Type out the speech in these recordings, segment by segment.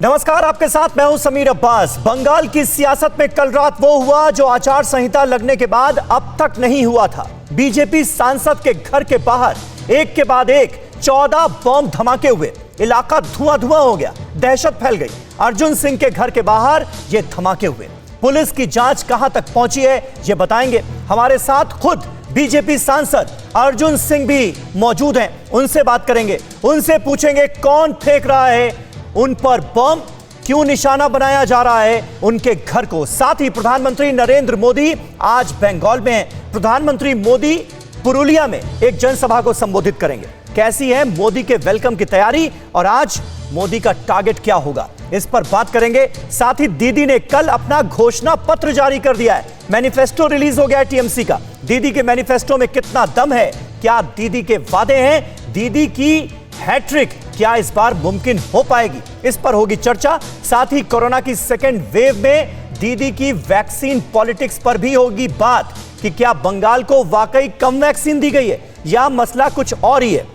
नमस्कार, आपके साथ मैं हूं समीर अब्बास। बंगाल की सियासत में कल रात वो हुआ जो आचार संहिता लगने के बाद अब तक नहीं हुआ था। बीजेपी सांसद के घर के बाहर एक के बाद एक 14 बम धमाके हुए। इलाका धुआं धुआं हो गया, दहशत फैल गई। अर्जुन सिंह के घर के बाहर ये धमाके हुए। पुलिस की जांच कहां तक पहुंची है ये बताएंगे। हमारे साथ खुद बीजेपी सांसद अर्जुन सिंह भी मौजूद हैं, उनसे बात करेंगे, उनसे पूछेंगे कौन फेंक रहा है उन पर बम, क्यों निशाना बनाया जा रहा है उनके घर को। साथ ही प्रधानमंत्री नरेंद्र मोदी आज बंगाल में हैं। प्रधानमंत्री मोदी पुरुलिया में एक जनसभा को संबोधित करेंगे। कैसी है मोदी के वेलकम की तैयारी और आज मोदी का टारगेट क्या होगा, इस पर बात करेंगे। साथ ही दीदी ने कल अपना घोषणा पत्र जारी कर दिया है। मैनिफेस्टो रिलीज हो गया है टीएमसी का। दीदी के मैनिफेस्टो में कितना दम है, क्या दीदी के वादे हैं, दीदी की हैट्रिक क्या इस बार मुमकिन हो पाएगी, इस पर होगी चर्चा। साथ ही कोरोना की सेकेंड वेव में दीदी की वैक्सीन पॉलिटिक्स पर भी होगी बात कि क्या बंगाल को वाकई कम वैक्सीन दी गई है या मसला कुछ और ही है,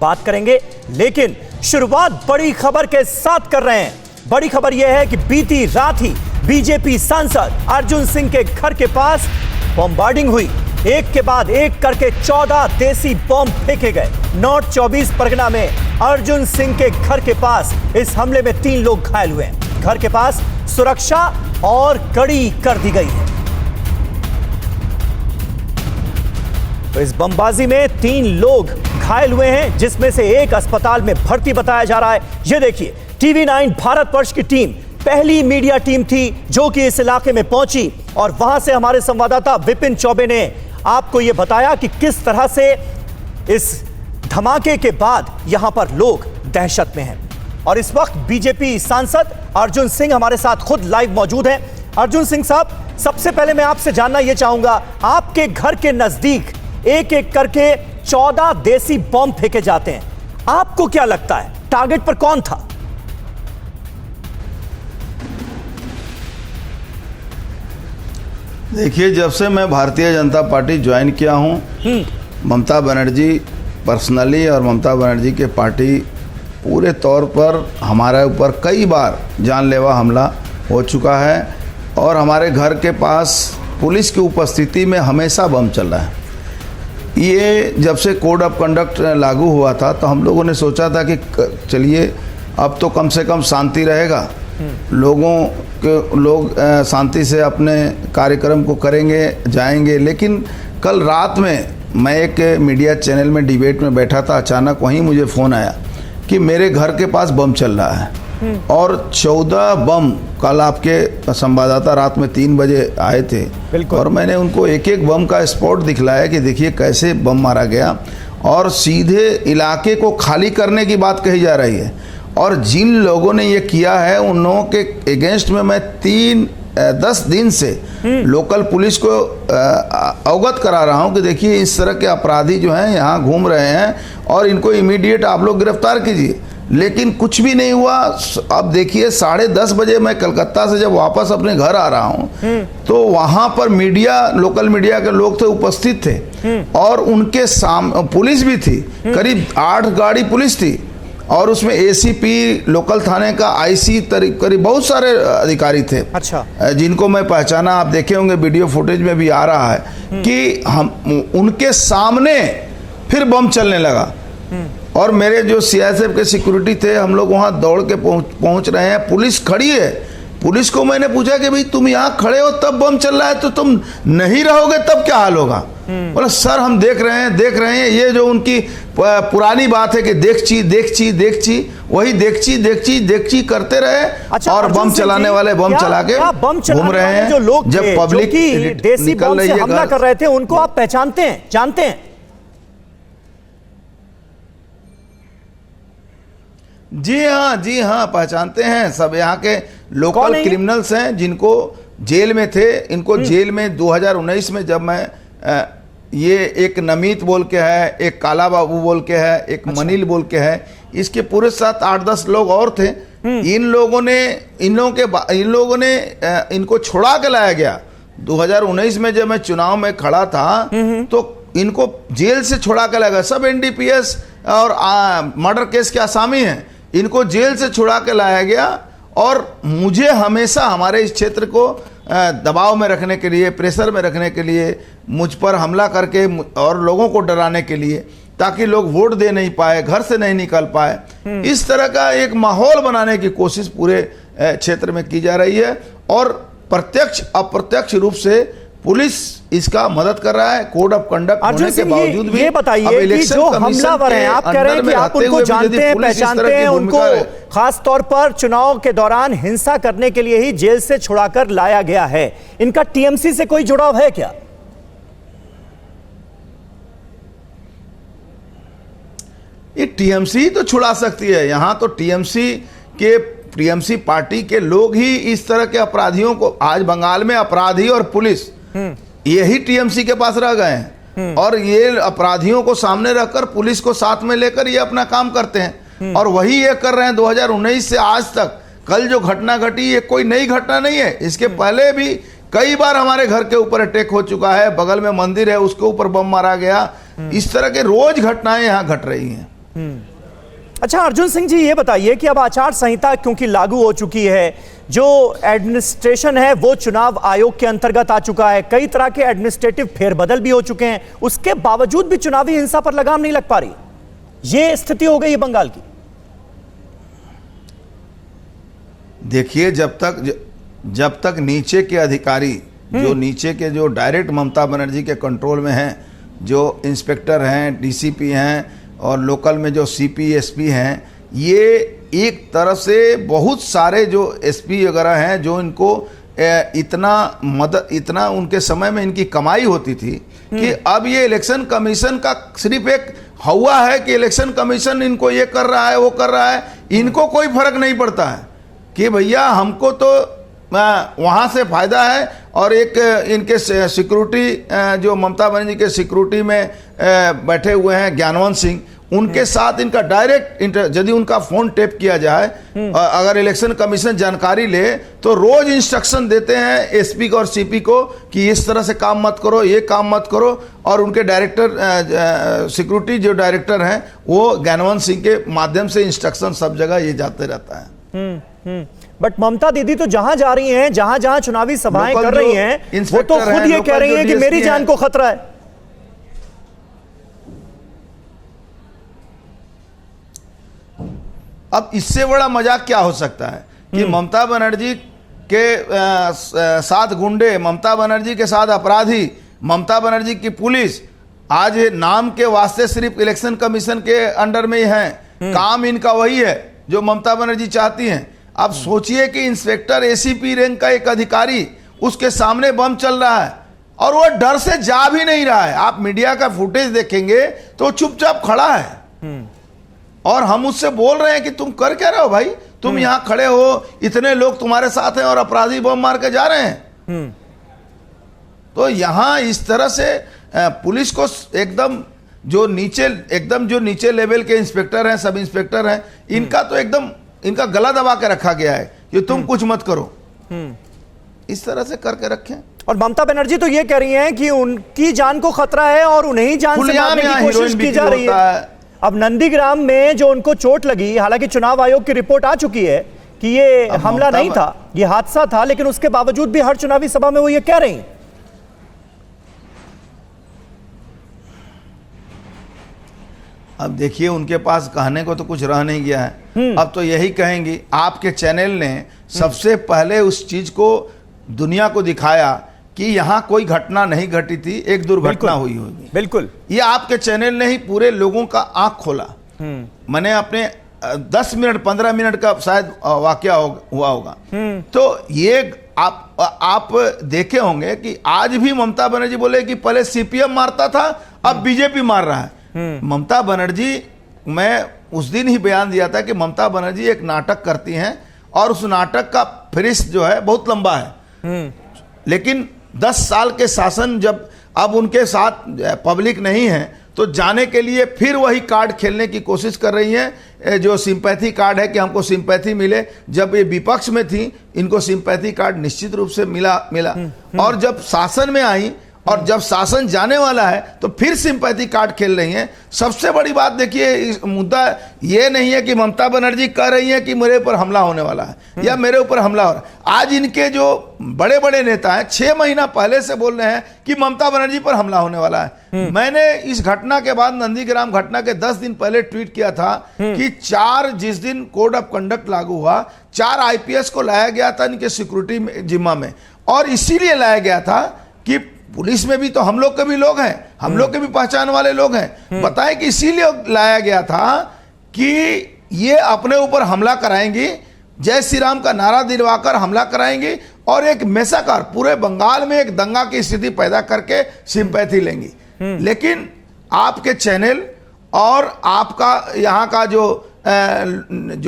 बात करेंगे। लेकिन शुरुआत बड़ी खबर के साथ कर रहे हैं। बड़ी खबर यह है कि बीती रात ही बीजेपी सांसद अर्जुन सिंह के घर के पास बॉम्बार्डिंग हुई। एक के बाद एक करके 14 देसी बम फेंके गए। नॉर्थ 24 परगना में अर्जुन सिंह के घर के पास इस हमले में 3 लोग घायल हुए हैं। घर के पास सुरक्षा और कड़ी कर दी गई है। तो इस बमबाजी में 3 लोग घायल हुए हैं, जिसमें से एक अस्पताल में भर्ती बताया जा रहा है। यह देखिए, TV9 भारतवर्ष की टीम पहली मीडिया टीम थी जो कि इस इलाके में पहुंची और वहां से हमारे संवाददाता विपिन चौबे ने आपको यह बताया कि किस तरह से इस धमाके के बाद यहां पर लोग दहशत में हैं। और इस वक्त बीजेपी सांसद अर्जुन सिंह हमारे साथ खुद लाइव मौजूद हैं। अर्जुन सिंह साहब, सबसे पहले मैं आपसे जानना यह चाहूंगा, आपके घर के नजदीक एक एक करके 14 देसी बम फेंके जाते हैं, आपको क्या लगता है टारगेट पर कौन था? देखिए, जब से मैं भारतीय जनता पार्टी ज्वाइन किया हूं, ममता बनर्जी पर्सनली और ममता बनर्जी के पार्टी पूरे तौर पर हमारे ऊपर कई बार जानलेवा हमला हो चुका है और हमारे घर के पास पुलिस की उपस्थिति में हमेशा बम चल रहा है। ये जब से कोड ऑफ कंडक्ट लागू हुआ था तो हम लोगों ने सोचा था कि चलिए अब तो कम से कम शांति रहेगा, लोग शांति से अपने कार्यक्रम को करेंगे, जाएंगे। लेकिन कल रात में मैं एक मीडिया चैनल में डिबेट में बैठा था, अचानक वहीं मुझे फ़ोन आया कि मेरे घर के पास बम चल रहा है और 14 बम। कल आपके संवाददाता रात में 3 बजे आए थे और मैंने उनको एक एक बम का स्पॉट दिखलाया कि देखिए कैसे बम मारा गया और सीधे इलाके को खाली करने की बात कही जा रही है। और जिन लोगों ने ये किया है उन लोगों के अगेंस्ट में मैं 10 दिन से लोकल पुलिस को अवगत करा रहा हूँ कि देखिए इस तरह के अपराधी जो हैं यहाँ घूम रहे हैं और इनको इमीडिएट आप लोग गिरफ्तार कीजिए। लेकिन कुछ भी नहीं हुआ। अब देखिए 10:30 बजे मैं कलकत्ता से जब वापस अपने घर आ रहा हूँ तो वहाँ पर लोकल मीडिया के लोग थे, उपस्थित थे और उनके सामने पुलिस भी थी। करीब 8 गाड़ी पुलिस थी और उसमें एसीपी, लोकल थाने का आईसी, करीब बहुत सारे अधिकारी थे। अच्छा। जिनको मैं पहचाना, आप देखे होंगे वीडियो फुटेज में भी आ रहा है कि हम उनके सामने फिर बम चलने लगा और मेरे जो सीआईएसएफ के सिक्योरिटी थे, हम लोग वहां दौड़ के पहुंच रहे हैं। पुलिस खड़ी है। पुलिस को मैंने पूछा कि भाई तुम यहाँ खड़े हो तब बम चल रहा है, तो तुम नहीं रहोगे तब क्या हाल होगा? बोला सर हम देख रहे हैं। ये जो उनकी पुरानी बात है कि देखची वही देखची करते रहे। अच्छा, और बम चलाने वाले बम चला के घूम रहे हैं। जो लोग जब पब्लिक देसी बम से हमला कर रहे थे उनको आप पहचानते हैं, जानते हैं? जी हाँ पहचानते हैं। सब यहाँ के लोकल क्रिमिनल्स हैं जिनको जेल में थे। इनको जेल में 2019 में जब मैं ये एक नमीत बोल के है, एक काला बाबू बोल के है, एक मनील बोल के है, इसके पूरे साथ 8-10 लोग और थे। इन लोगों ने इनको छोड़ा के लाया गया। 2019 में जब मैं चुनाव में खड़ा था तो इनको जेल से छोड़ा के लाया गया। सब एनडीपीएस और मर्डर केस के आसामी हैं। इनको जेल से छुड़ा के लाया गया। और मुझे हमेशा हमारे इस क्षेत्र को दबाव में रखने के लिए, प्रेशर में रखने के लिए, मुझ पर हमला करके और लोगों को डराने के लिए, ताकि लोग वोट दे नहीं पाए, घर से नहीं निकल पाए, इस तरह का एक माहौल बनाने की कोशिश पूरे क्षेत्र में की जा रही है। और प्रत्यक्ष अप्रत्यक्ष रूप से पुलिस इसका मदद कर रहा है। कोड ऑफ कंडक्ट होने के बावजूद भी ये बताइए कि जो हमलावर हैं, आप कह रहे हैं कि आप उनको जानते हैं, पहचानते हैं, उनको खास तौर पर चुनाव के दौरान हिंसा करने के लिए ही जेल से छुड़ाकर लाया गया है, इनका टीएमसी से कोई जुड़ाव है क्या? ये टीएमसी तो छुड़ा सकती है। यहां तो टीएमसी पार्टी के लोग ही इस तरह के अपराधियों को, आज बंगाल में अपराधी और पुलिस यही टीएमसी के पास रह गए हैं। और ये अपराधियों को सामने रखकर पुलिस को साथ में लेकर ये अपना काम करते हैं। और वही ये कर रहे हैं 2019 से आज तक। कल जो घटना घटी ये कोई नई घटना नहीं है, इसके पहले भी कई बार हमारे घर के ऊपर अटैक हो चुका है, बगल में मंदिर है उसके ऊपर बम मारा गया। इस तरह के रोज घटनाएं यहाँ घट रही हैं। अच्छा अर्जुन सिंह जी, ये बताइए कि अब आचार संहिता क्योंकि लागू हो चुकी है, जो एडमिनिस्ट्रेशन है वो चुनाव आयोग के अंतर्गत आ चुका है, कई तरह के एडमिनिस्ट्रेटिव फेरबदल भी हो चुके हैं, उसके बावजूद भी चुनावी हिंसा पर लगाम नहीं लग पा रही, ये स्थिति हो गई है बंगाल की। देखिए, जब तक नीचे के अधिकारी, जो नीचे के जो डायरेक्ट ममता बनर्जी के कंट्रोल में हैं, जो इंस्पेक्टर हैं, डीसीपी हैं और लोकल में जो सीपी एसपी हैं, ये एक तरफ से बहुत सारे जो एसपी वगैरह हैं जो इनको इतना उनके समय में इनकी कमाई होती थी कि अब ये इलेक्शन कमीशन का सिर्फ एक हवा है कि इलेक्शन कमीशन इनको ये कर रहा है वो कर रहा है, इनको कोई फर्क नहीं पड़ता है कि भैया हमको तो वहाँ से फायदा है। और एक इनके सिक्योरिटी जो ममता बनर्जी के सिक्योरिटी में बैठे हुए हैं ज्ञानवंत सिंह, उनके साथ इनका डायरेक्ट यदि उनका फोन टेप किया जाए, अगर इलेक्शन कमीशन जानकारी ले तो रोज इंस्ट्रक्शन देते हैं एसपी को और सीपी को कि इस तरह से काम मत करो, ये काम मत करो। और उनके डायरेक्टर सिक्योरिटी जो डायरेक्टर हैं वो ज्ञानवंत सिंह के माध्यम से इंस्ट्रक्शन सब जगह ये जाते रहता है। बट ममता दीदी तो जहां जा रही हैं, जहां जहां चुनावी सभाएं कर रही हैं, वो तो खुद ये कह रही हैं कि मेरी जान को खतरा है। अब इससे बड़ा मजाक क्या हो सकता है कि ममता बनर्जी के साथ गुंडे, ममता बनर्जी के साथ अपराधी, ममता बनर्जी की पुलिस आज नाम के वास्ते सिर्फ इलेक्शन कमीशन के अंडर में ही है, काम इनका वही है जो ममता बनर्जी चाहती हैं। अब सोचिए कि इंस्पेक्टर एसीपी रैंक का एक अधिकारी, उसके सामने बम चल रहा है और वो डर से जा भी नहीं रहा है। आप मीडिया का फुटेज देखेंगे तो चुपचाप खड़ा है और हम उससे बोल रहे हैं कि तुम कर क्या रहे हो भाई, तुम यहां खड़े हो, इतने लोग तुम्हारे साथ हैं और अपराधी बम मार के जा रहे हैं। तो यहां इस तरह से पुलिस को एकदम जो नीचे लेवल के इंस्पेक्टर हैं, सब इंस्पेक्टर हैं, इनका तो एकदम इनका गला दबा के रखा गया है कि तुम कुछ मत करो, इस तरह से करके रखें। और ममता बनर्जी तो ये कह रही हैं कि उनकी जान को खतरा है और उन्हें ही जान से मारने की कोशिश की जा रही है। अब नंदीग्राम में जो उनको चोट लगी, हालांकि चुनाव आयोग की रिपोर्ट आ चुकी है कि ये हमला नहीं था, ये हादसा था, लेकिन उसके बावजूद भी हर चुनावी सभा में वो ये कह रही हैं। अब देखिए, उनके पास कहने को तो कुछ रह नहीं गया है। अब तो यही कहेंगी, आपके चैनल ने सबसे पहले उस चीज को दुनिया को दिखाया कि यहाँ कोई घटना नहीं घटी थी, एक दुर्घटना हुई होगी। बिल्कुल, ये आपके चैनल ने ही पूरे लोगों का आंख खोला। मैंने अपने 10 मिनट 15 मिनट का शायद वाकया हुआ होगा, तो ये आप देखे होंगे कि आज भी ममता बनर्जी बोले कि पहले सीपीएम मारता था, अब बीजेपी मार रहा है। ममता बनर्जी, मैं उस दिन ही बयान दिया था कि ममता बनर्जी एक नाटक करती हैं और उस नाटक का फरिश्त जो है बहुत लंबा है। लेकिन 10 साल के शासन जब अब उनके साथ पब्लिक नहीं है तो जाने के लिए फिर वही कार्ड खेलने की कोशिश कर रही हैं, जो सिंपैथी कार्ड है कि हमको सिंपैथी मिले। जब ये विपक्ष में थी, इनको सिंपैथी कार्ड निश्चित रूप से मिला। और जब शासन में आई और जब शासन जाने वाला है तो फिर सिंपैथी कार्ड खेल रही हैं। सबसे बड़ी बात देखिए, इस मुद्दा ये नहीं है कि ममता बनर्जी कह रही है कि मेरे ऊपर हमला होने वाला है या मेरे ऊपर हमला हो रहा है। आज इनके जो बड़े बड़े नेता हैं 6 महीना पहले से बोल रहे हैं कि ममता बनर्जी पर हमला होने वाला है। मैंने इस घटना के बाद, नंदीग्राम घटना के 10 दिन पहले ट्वीट किया था कि जिस दिन कोड ऑफ कंडक्ट लागू हुआ, 4 IPS को लाया गया था इनके सिक्योरिटी जिम्मा में, और इसीलिए लाया गया था कि पुलिस में भी तो हम लोग के भी लोग हैं, हम लोग के भी पहचान वाले लोग हैं। बताएं कि इसीलिए लाया गया था कि ये अपने ऊपर हमला कराएंगी, जय श्री राम का नारा दिलवाकर हमला कराएंगी और एक मैसाकर पूरे बंगाल में एक दंगा की स्थिति पैदा करके सिंपैथी लेंगी। लेकिन आपके चैनल और आपका यहाँ का जो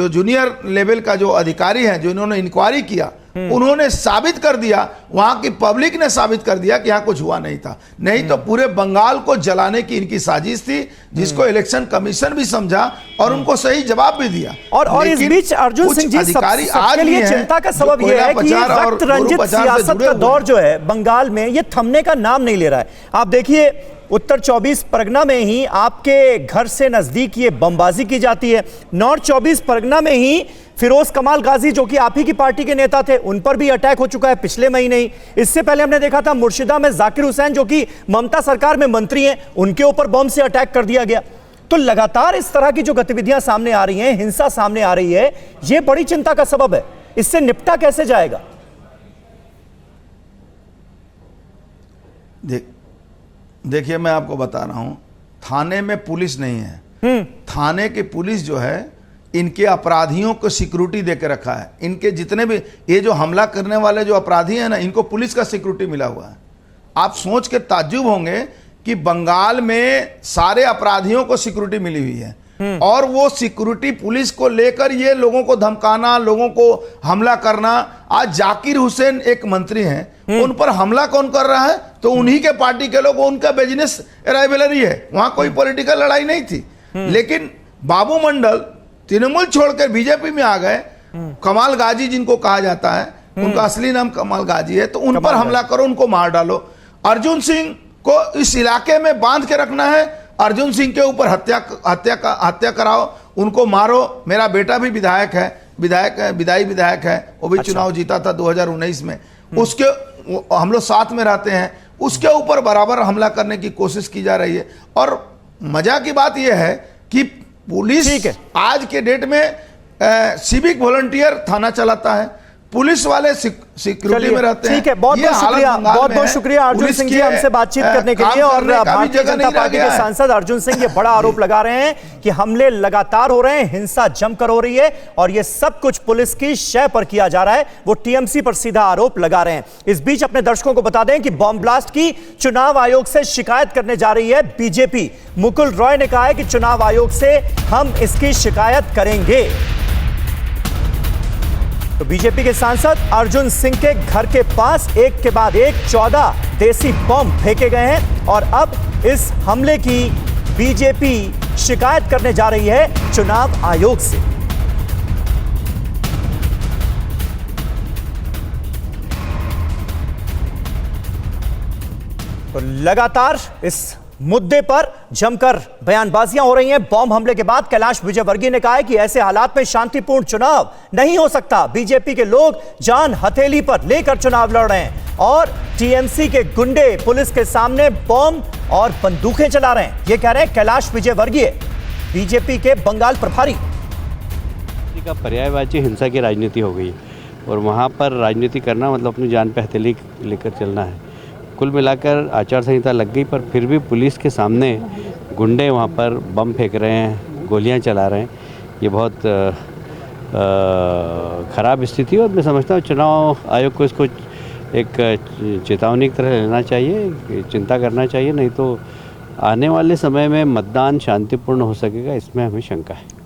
जूनियर लेवल का जो अधिकारी हैं, जो इन्होंने इंक्वायरी किया, उन्होंने साबित कर दिया, वहां की पब्लिक ने साबित कर दिया कि यहाँ कुछ हुआ नहीं था। नहीं तो पूरे बंगाल को जलाने की इनकी साजिश थी, जिसको इलेक्शन कमीशन भी समझा और उनको सही जवाब भी दिया। और इस बीच अर्जुन सिंह जी, अधिकारी सबके लिए चिंता का सबब यह है कि रक्त रंजित सियासत का दौर जो है बंगाल में, ये थमने का नाम नहीं ले रहा है। आप देखिए, उत्तर 24 परगना में ही आपके घर से नजदीक ये बमबाजी की जाती है। नॉर्थ 24 परगना में ही फिरोज कमाल गाजी, जो कि आप ही की पार्टी के नेता थे, उन पर भी अटैक हो चुका है पिछले महीने ही। इससे पहले हमने देखा था मुर्शिदा में जाकिर हुसैन, जो कि ममता सरकार में मंत्री हैं, उनके ऊपर बम से अटैक कर दिया गया। तो लगातार इस तरह की जो गतिविधियां सामने आ रही हैं, हिंसा सामने आ रही है, यह बड़ी चिंता का सबब है। इससे निपटा कैसे जाएगा? देखिए, मैं आपको बता रहा हूं, थाने में पुलिस नहीं है। थाने की पुलिस जो है, इनके अपराधियों को सिक्योरिटी देके रखा है। इनके जितने भी ये जो हमला करने वाले जो अपराधी हैं ना, इनको पुलिस का सिक्योरिटी मिला हुआ है। आप सोच के ताज्जुब होंगे कि बंगाल में सारे अपराधियों को सिक्योरिटी मिली हुई है, और वो सिक्योरिटी पुलिस को लेकर ये लोगों को धमकाना, लोगों को हमला करना। आज जाकिर हुसैन एक मंत्री हैं, उन पर हमला कौन कर रहा है? तो उन्हीं के पार्टी के लोग, उनका बिजनेस राइवलरी है, वहां कोई पॉलिटिकल लड़ाई नहीं थी। लेकिन बाबू मंडल तृणमूल छोड़कर बीजेपी में आ गए। कमाल गाजी जिनको कहा जाता है, उनका असली नाम कमाल गाजी है, तो उन पर हमला करो, उनको मार डालो। अर्जुन सिंह को इस इलाके में बांध के रखना है, अर्जुन सिंह के ऊपर हत्या कराओ, उनको मारो। मेरा बेटा भी विधायक है, विधायी विधायक है, वो भी चुनाव जीता था 2019 में। उसके हम लोग साथ में रहते हैं, उसके ऊपर बराबर हमला करने की कोशिश की जा रही है। और मजा की बात यह है कि पुलिस आज के डेट में सिविक वॉलंटियर थाना चलाता है, पुलिस वाले सिक्योरिटी में रहते हैं। ठीक है, बहुत बहुत शुक्रिया अर्जुन सिंह जी हमसे बातचीत करने के लिए। और भारतीय जनता पार्टी के सांसद अर्जुन सिंह ये बड़ा आरोप लगा रहे हैं कि हमले लगातार हो रहे हैं, हिंसा जमकर हो रही है, और ये सब कुछ पुलिस की शय पर किया जा रहा है। वो टीएमसी पर सीधा आरोप लगा रहे हैं। इस बीच अपने दर्शकों को बता दें कि बॉम्ब ब्लास्ट की चुनाव आयोग से शिकायत करने जा रही है बीजेपी। मुकुल रॉय ने कहा है कि चुनाव आयोग से हम इसकी शिकायत करेंगे। तो बीजेपी के सांसद अर्जुन सिंह के घर के पास एक के बाद एक 14 देसी बम फेंके गए हैं, और अब इस हमले की बीजेपी शिकायत करने जा रही है चुनाव आयोग से। तो लगातार इस मुद्दे पर जमकर बयानबाजियां हो रही हैं। बॉम्ब हमले के बाद कैलाश विजयवर्गीय ने कहा है कि ऐसे हालात में शांतिपूर्ण चुनाव नहीं हो सकता। बीजेपी के लोग जान हथेली पर लेकर चुनाव लड़ रहे हैं, और टीएमसी के गुंडे पुलिस के सामने बॉम्ब और बंदूकें चला रहे हैं। ये कह रहे हैं कैलाश विजयवर्गीय, बीजेपी के बंगाल प्रभारी। का पर्यायवाची हिंसा की राजनीति हो गई, और वहां पर राजनीति करना मतलब अपनी जान पे हथेली लेकर चलना है। कुल मिलाकर आचार संहिता लग गई, पर फिर भी पुलिस के सामने गुंडे वहाँ पर बम फेंक रहे हैं, गोलियां चला रहे हैं। ये बहुत ख़राब स्थिति है, और मैं समझता हूँ चुनाव आयोग को इसको एक चेतावनी की तरह लेना चाहिए, चिंता करना चाहिए। नहीं तो आने वाले समय में मतदान शांतिपूर्ण हो सकेगा, इसमें हमें शंका है।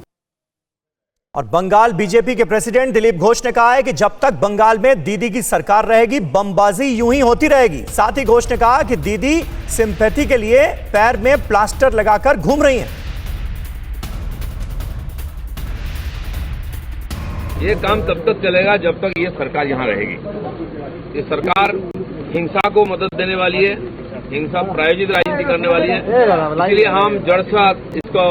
और बंगाल बीजेपी के प्रेसिडेंट दिलीप घोष ने कहा है कि जब तक बंगाल में दीदी की सरकार रहेगी, बमबाजी यूं ही होती रहेगी। साथ ही घोष ने कहा कि दीदी सिंपैथी के लिए पैर में प्लास्टर लगाकर घूम रही हैं। ये काम तब तक चलेगा जब तक ये सरकार यहाँ रहेगी। ये सरकार हिंसा को मदद देने वाली है, हिंसा प्रायोजित राजनीति करने वाली है। इसलिए हम जड़ से इसको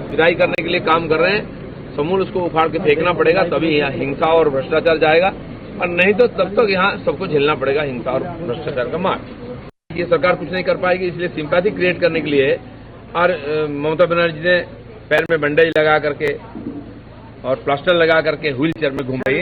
विदाई करने के लिए काम कर रहे हैं। समूल उसको उखाड़ के फेंकना पड़ेगा, तभी यहाँ हिंसा और भ्रष्टाचार जाएगा, और नहीं तो तब तक यहाँ सबको झेलना पड़ेगा हिंसा और भ्रष्टाचार का मार। ये सरकार कुछ नहीं कर पाएगी, इसलिए सिंपैथी क्रिएट करने के लिए और ममता बनर्जी ने पैर में बैंडेज लगा करके और प्लास्टर लगा करके व्हील चेयर में घूम रही है।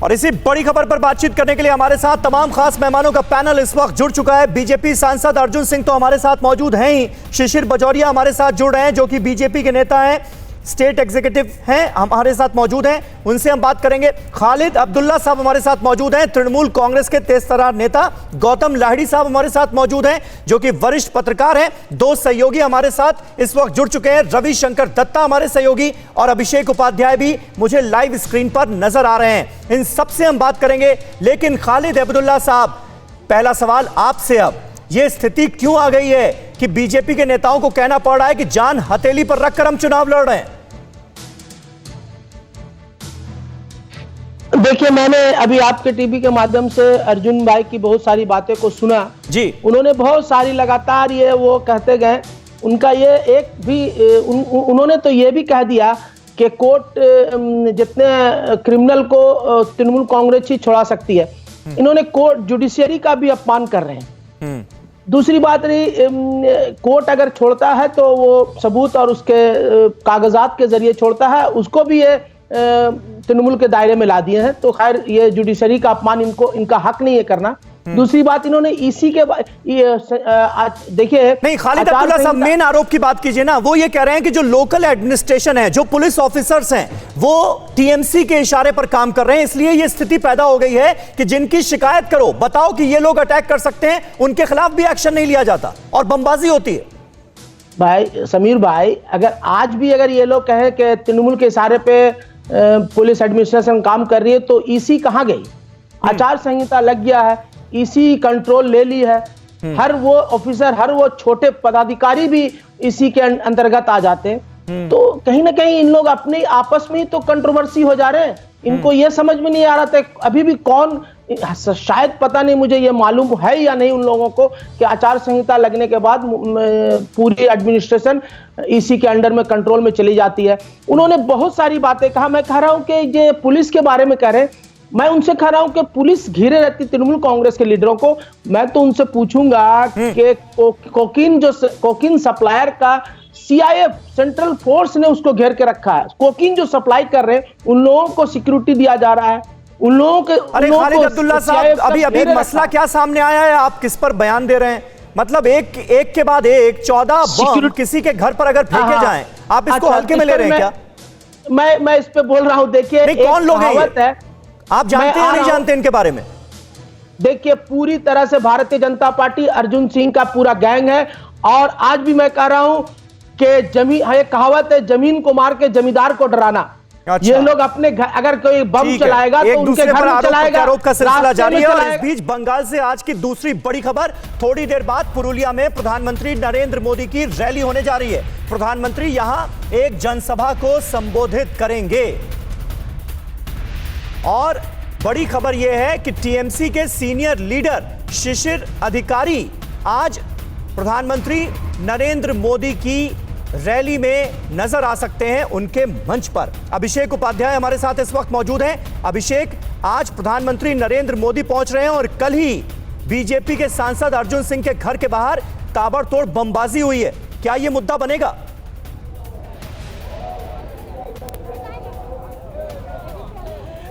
और इसी बड़ी खबर पर बातचीत करने के लिए हमारे साथ तमाम खास मेहमानों का पैनल इस वक्त जुड़ चुका है। बीजेपी सांसद अर्जुन सिंह तो हमारे साथ मौजूद हैं ही, शिशिर बजौरिया हमारे साथ जुड़ रहे हैं जो कि बीजेपी के नेता हैं, स्टेट एग्जीक्यूटिव हैं, हमारे साथ मौजूद हैं, उनसे हम बात करेंगे। खालिद अब्दुल्ला साहब हमारे साथ मौजूद हैं, तृणमूल कांग्रेस के तेजतर्रार नेता। गौतम लाहिड़ी साहब हमारे साथ मौजूद हैं जो कि वरिष्ठ पत्रकार हैं। दो सहयोगी हमारे साथ इस वक्त जुड़ चुके हैं, रविशंकर दत्ता हमारे सहयोगी और अभिषेक उपाध्याय भी मुझे लाइव स्क्रीन पर नजर आ रहे हैं। इन सबसे हम बात करेंगे, लेकिन खालिद अब्दुल्ला साहब, पहला सवाल आपसे, अब यह स्थिति क्यों आ गई है कि बीजेपी के नेताओं को कहना पड़ रहा है कि जान हथेली पर रखकर हम चुनाव लड़ रहे हैं? देखिए, मैंने अभी आपके टीवी के माध्यम से अर्जुन भाई की बहुत सारी बातें को सुना जी। उन्होंने बहुत सारी लगातार ये वो कहते गए, उनका ये एक भी उन्होंने तो ये भी कह दिया कि कोर्ट जितने क्रिमिनल को तृणमूल कांग्रेस ही छोड़ा सकती है। इन्होंने कोर्ट जुडिशियरी का भी अपमान कर रहे हैं। दूसरी बात रही, कोर्ट अगर छोड़ता है तो वो सबूत और उसके कागजात के जरिए छोड़ता है, उसको भी ये तृणमूल के दायरे में ला दिए हैं। तो खैर, ये जुडिशरी का अपमान इनका हक नहीं है करना। दूसरी बात, इन्होंने इसी के देखिए, नहीं खालिद अब्दुल्ला साहब, मेन आरोप की बात कीजिए ना। वो ये कह रहे हैं कि जो लोकल एडमिनिस्ट्रेशन है, जो पुलिस ऑफिसर्स हैं, वो टीएमसी के इशारे पर काम कर रहे हैं, इसलिए ये स्थिति पैदा हो गई है कि जिनकी शिकायत करो, बताओ कि ये लोग अटैक कर सकते हैं, उनके खिलाफ भी एक्शन नहीं लिया जाता और बमबाजी होती है। भाई समीर भाई, अगर आज भी अगर ये लोग कहें कि तृणमूल के इशारे पे पुलिस एडमिनिस्ट्रेशन काम कर रही है, तो ईसी कहां गई? आचार संहिता लग गया है, ईसी कंट्रोल ले ली है, हर वो ऑफिसर, हर वो छोटे पदाधिकारी भी इसी के अंतर्गत आ जाते हैं। तो कहीं ना कहीं इन लोग अपने आपस में ही तो कंट्रोवर्सी हो जा रहे हैं। इनको ये समझ में नहीं आ रहा था अभी भी कौन, शायद पता नहीं, मुझे ये मालूम है या नहीं उन लोगों को कि आचार संहिता लगने के बाद पूरी एडमिनिस्ट्रेशन इसी के अंडर में कंट्रोल में चली जाती है। उन्होंने बहुत सारी बातें कहा। मैं कह रहा हूं कि ये पुलिस के बारे में कह रहे हैं, मैं उनसे कह रहा हूं कि पुलिस घिरे रहती तृणमूल कांग्रेस के लीडरों को। मैं तो उनसे पूछूंगा कि कोकीन सप्लायर का सीआईएफ सेंट्रल फोर्स ने उसको घेर के रखा है। कोकीन जो सप्लाई कर रहे हैं, उन लोगों को सिक्योरिटी दिया जा रहा है, उन लोगों के। अरे खालिद अब्दुल्ला साहब, अभी मसला क्या सामने आया है? आप किस पर बयान दे रहे हैं? मतलब एक के बाद एक 14 बम किसी के घर पर अगर फेंके जाएं, आप इसको हल्के में ले रहे हैं क्या? मैं इस पे बोल रहा हूं। देखिए, कौन लोग हैं, आप जानते हैं या नहीं जानते इनके बारे में? देखिए, पूरी तरह से भारतीय जनता पार्टी अर्जुन सिंह का पूरा गैंग है। और आज भी मैं कह रहा हूं कि एक कहावत है, जमीन को मार के जमींदार को डराना। अच्छा। ये लोग अपने घर, अगर कोई बम चलाएगा तो उनके घर में चलाएगा। आरोप का सिलसिला जारी है। और इस बीच बंगाल से आज की दूसरी बड़ी खबर, थोड़ी देर बाद पुरुलिया में प्रधानमंत्री नरेंद्र मोदी की रैली होने जा रही है। प्रधानमंत्री यहां एक जनसभा को संबोधित करेंगे। और बड़ी खबर यह है कि टीएमसी के सीनियर लीडर शिशिर अधिकारी आज प्रधानमंत्री नरेंद्र मोदी की रैली में नजर आ सकते हैं उनके मंच पर। अभिषेक उपाध्याय हमारे साथ इस वक्त मौजूद हैं। अभिषेक, आज प्रधानमंत्री नरेंद्र मोदी पहुंच रहे हैं और कल ही बीजेपी के सांसद अर्जुन सिंह के घर के बाहर ताबड़तोड़ बमबाजी हुई है, क्या यह मुद्दा बनेगा?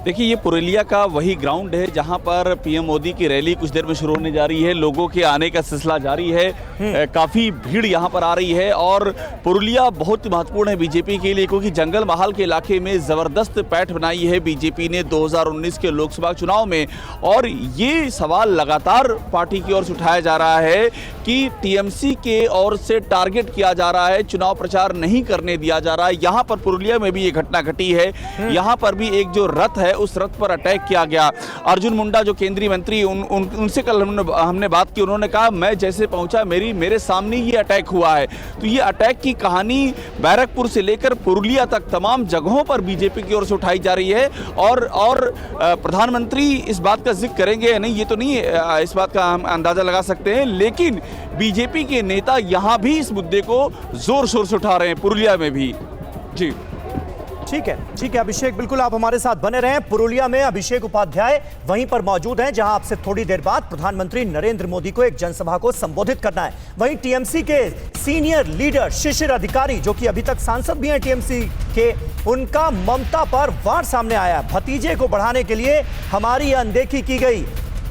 देखिए, ये पुरुलिया का वही ग्राउंड है जहां पर पीएम मोदी की रैली कुछ देर में शुरू होने जा रही है। लोगों के आने का सिलसिला जारी है, काफ़ी भीड़ यहां पर आ रही है। और पुरुलिया बहुत महत्वपूर्ण है बीजेपी के लिए, क्योंकि जंगल महाल के इलाके में ज़बरदस्त पैठ बनाई है बीजेपी ने 2019 के लोकसभा चुनाव में। और ये सवाल लगातार पार्टी की ओर से उठाया जा रहा है कि टीएमसी के ओर से टारगेट किया जा रहा है, चुनाव प्रचार नहीं करने दिया जा रहा है। यहाँ पर पुरुलिया में भी ये घटना घटी है। यहाँ पर भी एक जो रथ है है उस रथ पर अटैक किया गया। अर्जुन मुंडा जो केंद्रीय मंत्री उनसे कल हमने बात की, उन्होंने कहा मैं जैसे पहुंचा मेरे सामने ये अटैक हुआ है। तो ये अटैक की कहानी बैरकपुर से लेकर पुरुलिया तक तमाम जगहों पर बीजेपी की ओर से उठाई जा रही है। और प्रधानमंत्री इस बात का जिक्र करेंगे या नहीं ये तो नहीं इस बात का हम अंदाजा लगा सकते हैं, लेकिन बीजेपी के नेता यहां भी इस मुद्दे को जोर शोर से उठा रहे हैं, पुरुलिया में भी। जी ठीक है अभिषेक, बिल्कुल आप हमारे साथ बने रहें। पुरुलिया में अभिषेक उपाध्याय वहीं पर मौजूद हैं जहां आपसे थोड़ी देर बाद प्रधानमंत्री नरेंद्र मोदी को एक जनसभा को संबोधित करना है। वहीं टीएमसी के सीनियर लीडर शिशिर अधिकारी, जो कि अभी तक सांसद भी हैं टीएमसी के, उनका ममता पर वार सामने आया। भतीजे को बढ़ाने के लिए हमारी अनदेखी की गई,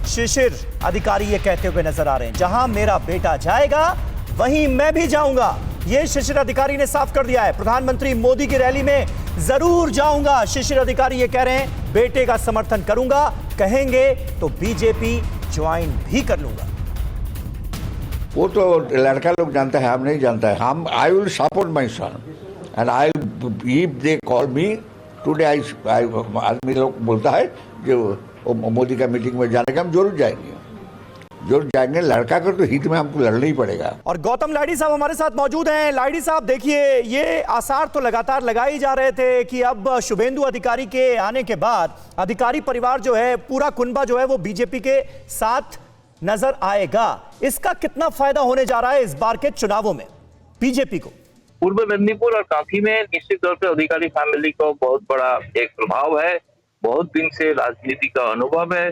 शिशिर अधिकारी ये कहते हुए नजर आ रहे हैं। जहां मेरा बेटा जाएगा वहीं मैं भी जाऊंगा, ये शिशिर अधिकारी ने साफ कर दिया है। प्रधानमंत्री मोदी की रैली में जरूर जाऊंगा, शिशिर अधिकारी ये कह रहे हैं। बेटे का समर्थन करूंगा, कहेंगे तो बीजेपी ज्वाइन भी कर लूंगा। वो तो लड़का लोग जानता है, हम नहीं जानता है। हम I will support my son and I if they call me today, आदमी लोग बोलता है जो मोदी का मीटिंग में जाने का, हम जरूर जाएंगे। लड़का कर तो हित में हमको लड़ना ही पड़ेगा। और गौतम लाडी साहब हमारे साथ मौजूद हैं। लाडी साहब देखिए, ये आसार तो लगातार लगाए जा रहे थे कि अब शुभेंदु अधिकारी के आने के बाद अधिकारी परिवार जो है, पूरा कुनबा जो है वो बीजेपी के साथ नजर आएगा। इसका कितना फायदा होने जा रहा है इस बार के चुनावों में बीजेपी को? पूर्व मेदिनीपुर और कांकी में निश्चित तौर पर अधिकारी फैमिली को बहुत बड़ा एक प्रभाव है, बहुत दिन से राजनीति का अनुभव है।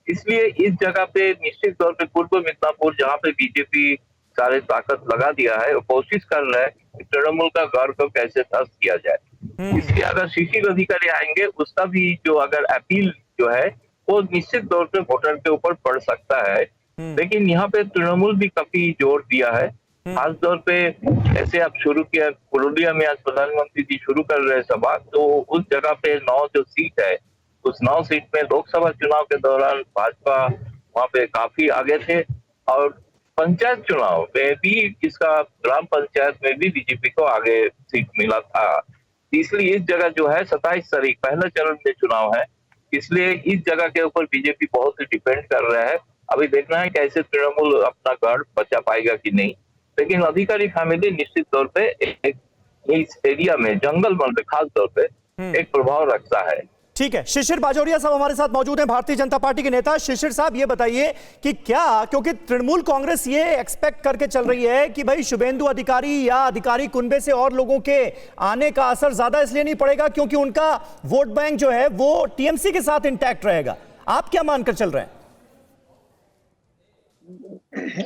इसलिए इस जगह पे निश्चित तौर पे पूर्व मिदनापुर, जहाँ पे बीजेपी सारे ताकत लगा दिया है, वो कोशिश कर रहा है कि तृणमूल का गढ़ को कैसे ध्वस्त किया जाए। इसलिए अगर शिशिर अधिकारी आएंगे, उसका भी जो अगर अपील जो है वो निश्चित तौर पे वोटर के ऊपर पड़ सकता है। लेकिन यहाँ पे तृणमूल भी काफी जोर दिया है, खासतौर पे ऐसे आप शुरू किया पुरुलिया में, आज प्रधानमंत्री जी शुरू कर रहे सभा, तो उस जगह पे 9 जो सीट है, उस 9 सीट में लोकसभा चुनाव के दौरान भाजपा वहां पे काफी आगे थे, और पंचायत चुनाव में भी इसका ग्राम पंचायत में भी बीजेपी को आगे सीट मिला था। इसलिए इस जगह जो है 27 तारीख पहला चरण में चुनाव है, इसलिए इस जगह के ऊपर बीजेपी बहुत डिपेंड कर रहा है। अभी देखना है कैसे तृणमूल अपना गढ़ बचा पाएगा कि नहीं। लेकिन अधिकारी फैमिली निश्चित तौर पे इस एरिया में, जंगल में खास तौर पे एक प्रभाव रखता है। ठीक है, शिशिर बाजोरिया साहब हमारे साथ मौजूद हैं, भारतीय जनता पार्टी के नेता। शिशिर साहब ये बताइए कि क्या, क्योंकि तृणमूल कांग्रेस ये एक्सपेक्ट करके चल रही है कि भाई शुभेंदु अधिकारी या अधिकारी कुनबे से और लोगों के आने का असर ज्यादा इसलिए नहीं पड़ेगा क्योंकि उनका वोट बैंक जो है वो टीएमसी के साथ इंटैक्ट रहेगा। आप क्या मानकर चल रहे हैं?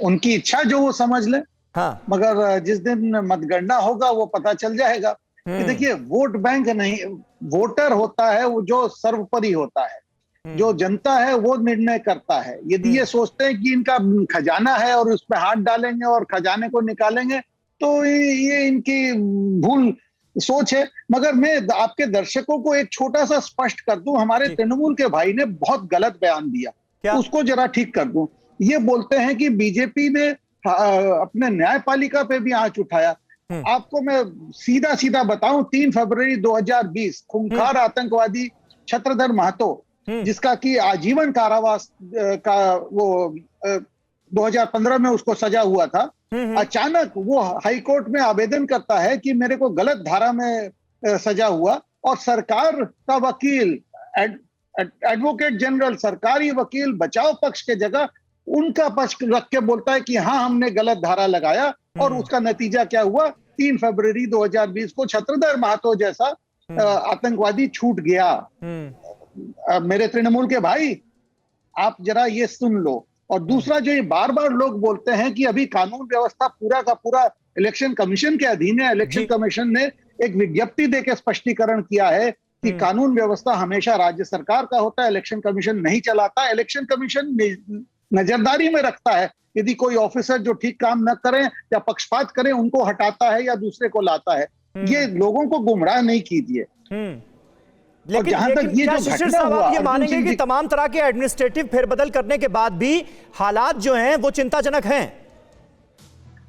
उनकी इच्छा जो वो समझ ले, हाँ, मगर जिस दिन मतगणना होगा वो पता चल जाएगा। कि देखिए, वोट बैंक नहीं, वोटर होता है वो जो सर्वोपरि होता है, जो जनता है वो निर्णय करता है। यदि ये सोचते हैं कि इनका खजाना है और उस पर हाथ डालेंगे और खजाने को निकालेंगे, तो ये इनकी भूल सोच है। मगर मैं आपके दर्शकों को एक छोटा सा स्पष्ट कर दूं, हमारे तृणमूल के भाई ने बहुत गलत बयान दिया, उसको जरा ठीक कर दूं। ये बोलते हैं कि बीजेपी ने अपने न्यायपालिका पे भी आंच उठाया। आपको मैं सीधा सीधा बताऊं, 3 फरवरी 2020 खूंखार आतंकवादी छत्रधर महतो, जिसका कि आजीवन कारावास का वो 2015 में उसको सजा हुआ था, अचानक वो हाईकोर्ट में आवेदन करता है कि मेरे को गलत धारा में सजा हुआ, और सरकार का वकील, एडवोकेट जनरल, सरकारी वकील बचाव पक्ष के जगह उनका पक्ष रख के बोलता है कि हाँ हमने गलत धारा लगाया, और उसका नतीजा क्या हुआ? 3 फरवरी 2020 को छत्रधर महतो जैसा आतंकवादी छूट गया। मेरे तृणमूल के भाई, आप जरा ये सुन लो। और दूसरा, जो ये बार बार लोग बोलते हैं कि अभी कानून व्यवस्था पूरा का पूरा इलेक्शन कमीशन के अधीन है, इलेक्शन कमीशन ने एक विज्ञप्ति देकर स्पष्टीकरण किया है कि कानून व्यवस्था हमेशा राज्य सरकार का होता है, इलेक्शन कमीशन नहीं चलाता। इलेक्शन कमीशन नजरदारी में रखता है, यदि कोई ऑफिसर जो ठीक काम न करें या पक्षपात करें उनको हटाता है या दूसरे को लाता है। ये लोगों को गुमराह नहीं कीजिए। लेकिन जहां तक ये जो घटना हुआ, ये मानेंगे कि तमाम तरह के एडमिनिस्ट्रेटिव फेरबदल करने के बाद भी हालात जो हैं वो चिंताजनक हैं।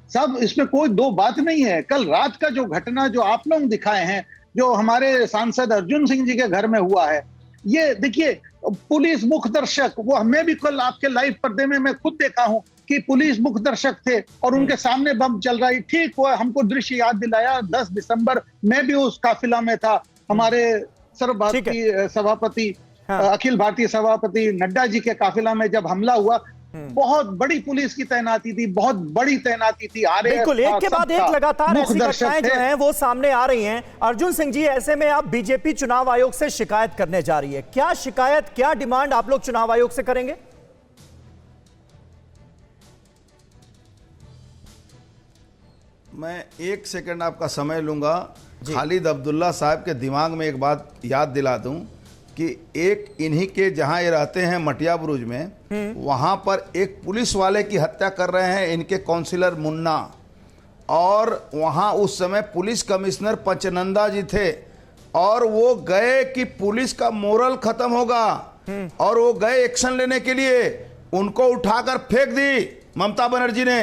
सब, इसमें कोई दो बात नहीं है। कल रात का जो घटना जो आप लोग दिखाए हैं, जो हमारे सांसद अर्जुन सिंह जी के घर में हुआ है, ये देखिए पुलिस मुख दर्शक, वो हमें भी कल आपके लाइव पर्दे में मैं खुद देखा हूं कि पुलिस मुख दर्शक थे और उनके सामने बम चल रहा है। ठीक हुआ, हमको दृश्य याद दिलाया 10 दिसंबर मैं भी उस काफिला में था। हमारे सर्वभारतीय सभापति अखिल भारतीय सभापति नड्डा जी के काफिला में जब हमला हुआ, बहुत बड़ी पुलिस की तैनाती थी, बहुत बड़ी तैनाती थी। बिल्कुल, एक के बाद एक लगातार ऐसी घटनाएं जो हैं वो सामने आ रही हैं। अर्जुन सिंह जी, ऐसे में आप बीजेपी चुनाव आयोग से शिकायत करने जा रही है, क्या शिकायत, क्या डिमांड आप लोग चुनाव आयोग से करेंगे? मैं 1 सेकंड आपका समय लूंगा। खालिद अब्दुल्ला साहब के दिमाग में एक बात याद दिला दूं कि एक इन्हीं के जहां ये रहते हैं मटिया बुरुज में, वहां पर एक पुलिस वाले की हत्या कर रहे हैं इनके काउंसिलर मुन्ना, और वहां उस समय पुलिस कमिश्नर पंचनंदा जी थे और वो गए कि पुलिस का मोरल खत्म होगा और वो गए एक्शन लेने के लिए। उनको उठाकर फेंक दी ममता बनर्जी ने।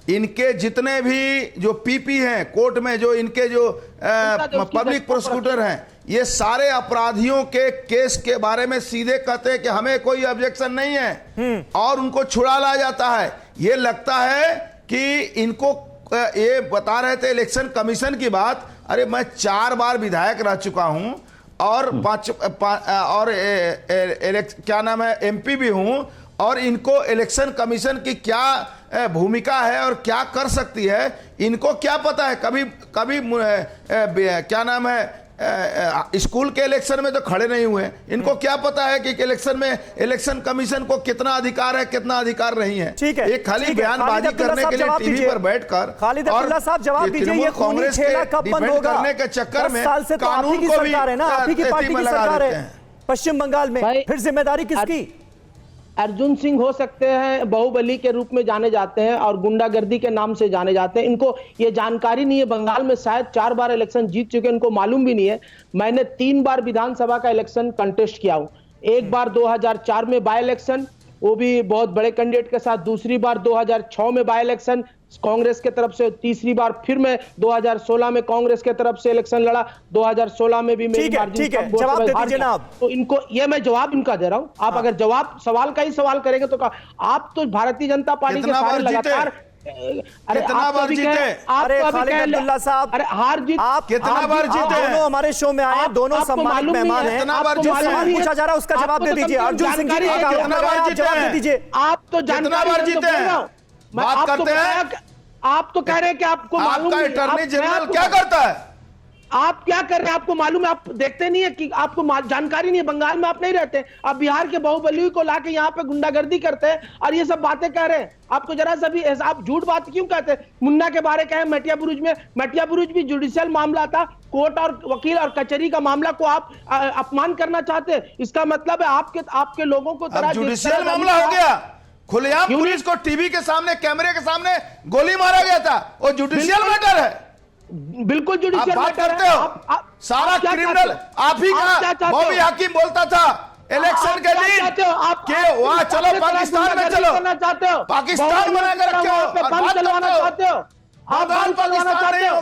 इनके जितने भी जो पीपी हैं कोर्ट में, जो इनके जो पब्लिक प्रोसिक्यूटर हैं, ये सारे अपराधियों के केस के बारे में सीधे कहते हैं कि हमें कोई ऑब्जेक्शन नहीं है और उनको छुड़ा लाया जाता है। ये लगता है कि इनको ये बता रहे थे इलेक्शन कमीशन की बात। अरे मैं 4 बार विधायक रह चुका हूं और क्या नाम है एमपी भी हूं, और इनको इलेक्शन कमीशन की क्या भूमिका है और क्या कर सकती है इनको क्या पता है। कभी क्या नाम है स्कूल के इलेक्शन में तो खड़े नहीं हुए, इनको क्या पता है कि इलेक्शन में इलेक्शन कमीशन को कितना अधिकार है कितना अधिकार नहीं है। ठीक है, ये खाली बयानबाजी करने के लिए टीवी पर बैठकर खालिद अब्दुल्ला साहब जवाब दीजिए, ये कांग्रेस खेला कब बंद होगा? करने के चक्कर में साल से तो आप ही की सरकार है ना, आप ही की पार्टी की सरकार है पश्चिम बंगाल में, फिर जिम्मेदारी किसकी? अर्जुन सिंह हो सकते हैं बाहुबली के रूप में जाने जाते हैं और गुंडागर्दी के नाम से जाने जाते हैं। इनको ये जानकारी नहीं है, बंगाल में शायद 4 बार इलेक्शन जीत चुके, इनको मालूम भी नहीं है। मैंने 3 बार विधानसभा का इलेक्शन कंटेस्ट किया हूं। एक बार 2004 में बाय इलेक्शन, वो भी बहुत बड़े कैंडिडेट के साथ। दूसरी बार 2006 में बाय इलेक्शन कांग्रेस के तरफ से। तीसरी बार फिर मैं 2016 में कांग्रेस के तरफ से इलेक्शन लड़ा। 2016 में भी मेरी मार्जिन कम वोट से हार गया। तो इनको ये मैं जवाब इनका दे रहा हूं। आप अगर जवाब सवाल का ही सवाल करेंगे तो आप तो भारतीय जनता पार्टी के सारे लगातार अरे कितना बार जीते? अरे खालिद अब्दुल्ला साहब, अरे हार जीत आप कितना बार जीते? दोनों हमारे शो में आए, दोनों सम्मानित मेहमान हैं। जो सवाल पूछा जा रहा है उसका जवाब दे दीजिए। अर्जुन सिंह जी जवाब दे दीजिए। आप तो कितना बार जीते हैं? बात करते हैं। आप तो कह रहे हैं कि आपको मालूम नहीं। आपका अटॉर्नी जनरल क्या करता है? आप क्या कर रहे हैं आपको मालूम है? आप देखते नहीं है कि आपको जानकारी नहीं है? बंगाल में आप नहीं रहते, आप बिहार के बाहुबली को लाके यहाँ पे गुंडागर्दी करते हैं और ये सब बातें कह रहे हैं। आपको जरा सा भी आप झूठ बात क्यों कहते हैं? मुन्ना के बारे कहे मटिया बुरुज में, मटिया बुरुज भी जुडिशियल मामला था, कोर्ट और वकील और कचहरी का मामला को आप अपमान करना चाहते हैं। इसका मतलब है आपके लोगों को जुडिशियल मामला हो गया, खुलेआम पुलिस को टीवी के सामने कैमरे के सामने गोली मारा गया था, वो जुडिशियल मैटर है। बिल्कुल जुडिशियल बात करते हो सारा क्रिमिनल आप ही का। बॉबी हाकिम बोलता था इलेक्शन के दिन के वहां चलो पाकिस्तान में चलो, पाकिस्तान बनाकर बम चलवाना चाहते हो, आप बम चलवाना चाहते हो।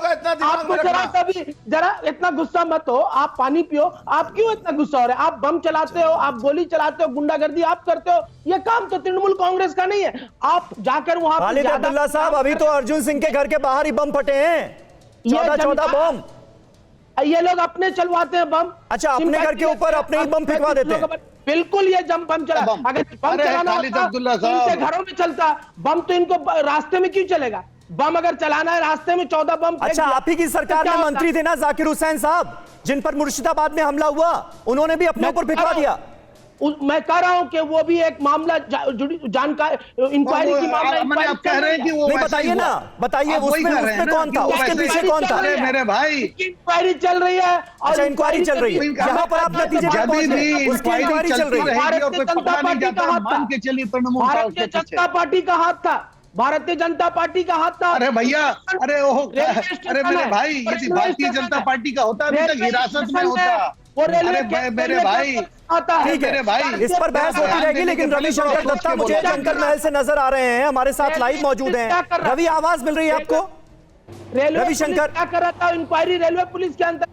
आपको जरा कभी जरा इतना गुस्सा मत हो, आप पानी पियो। आप क्यों इतना गुस्सा हो रहे हैं? आप बम चलाते हो, आप गोली चलाते हो, गुंडागर्दी आप करते हो। ये काम तो तृणमूल कांग्रेस का नहीं है। आप जाकर वहां खालिद अब्दुल्ला साहब, अभी तो अर्जुन सिंह के घर के बाहर ही बम फटे हैं, 14 बम। ये लोग अपने चलवाते हैं बम। अच्छा, अपने घर के ऊपर अपने ही बम फेंकवा देते हैं। बिल्कुल, ये बम चला। अगर बम चलाना होता तो इनके घरों में चलता, बम तो इनको रास्ते में क्यों चलेगा? बम अगर चलाना है रास्ते में 14 बम। अच्छा, आप ही की सरकार में मंत्री थे ना जाकिर हुसैन साहब, जिन पर मुर्शिदाबाद में हमला हुआ, उन्होंने भी अपने ऊपर फेंकवा दिया। मैं कह रहा हूं कि वो भी एक मामला जानकारी इंक्वायरी की मामला। आप कह रहे हैं कि वो नहीं, बताइए ना, बताइए उसमें कौन था, उसके पीछे कौन था? मेरे भाई, इंक्वायरी चल रही है। अच्छा, इंक्वायरी चल रही है, यहाँ पर आप नतीजे पर पहुंचे, उसकी इंक्वायरी चल रही है। भारतीय जनता पार्टी का हाथ था, भारतीय जनता पार्टी का हाथ था, भारतीय जनता पार्टी का हाथ था। अरे भैया, अरे मेरे भाई, यदि भारतीय जनता पार्टी का होता अभी तक हिरासत में होता। मेरे भाई, ठीक है, इस पर बहस होती रहेगी। लेकिन रविशंकर दत्ता मुझे जंगल महल से नजर आ रहे हैं, हमारे साथ लाइव मौजूद हैं। रवि, आवाज मिल रही है आपको? रविशंकर क्या कर रहा था? इंक्वायरी रेलवे पुलिस के अंदर।